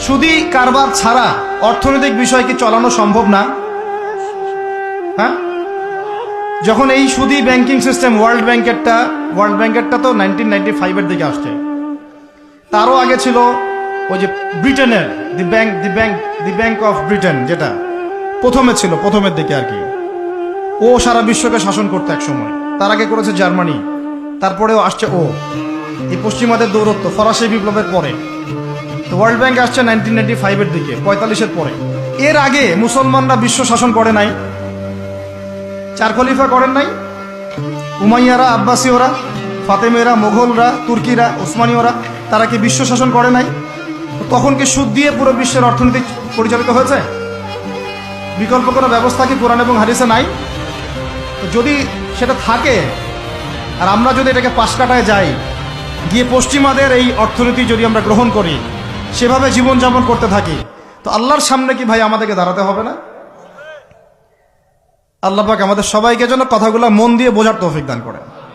সুদী কারবার ছাড়া অর্থনৈতিক বিষয় কি চালানো সম্ভব না? হ্যাঁ, যখন এই সুদী ব্যাংকিং সিস্টেম ওয়ার্ল্ড ব্যাংকেরটা তো 1995-এর দিকে আসছে। তারও আগে ছিল ওই যে ব্রিটেনের দি ব্যাংক অফ ব্রিটেন, যেটা প্রথমে ছিল, প্রথমের দিকে আর কি। ও সারা বিশ্বকে শাসন করতে এক সময়। তার আগে করেছে জার্মানি, তারপরেও আসছে ও। এই পশ্চিমাদের দৌরত্ব ফরাসি বিপ্লবের পরে। তো ওয়ার্ল্ড ব্যাংক আসছে 1995-এর দিকে, 45-এর পরে। এর আগে মুসলমানরা বিশ্ব শাসন করে নাই? 4 খলিফা করেন নাই? উমাইয়ারা, আব্বাসীয়রা, ফাতেমেরা, মোগলরা, তুর্কিরা, ওসমানীয়রা, তারা কি বিশ্ব শাসন করে নাই? তখন কি সুদ দিয়ে পুরো বিশ্বের অর্থনীতি পরিচালিত হয়েছে? বিকল্প কোনো ব্যবস্থা কি কোরআন এবং হাদিসে নাই? তো যদি সেটা থাকে, আর আমরা যদি এটাকে পাশ কাটায় যাই, গিয়ে পশ্চিমাদের এই অর্থনীতি যদি আমরা গ্রহণ করি, সেভাবে জীবনযাপন করতে থাকি, তো আল্লাহর সামনে কি ভাই আমাদেরকে দাঁড়াতে হবে না? আল্লাহ পাক আমাদের সবাইকে যেন কথাগুলো মন দিয়ে বোঝার তৌফিক দান করে।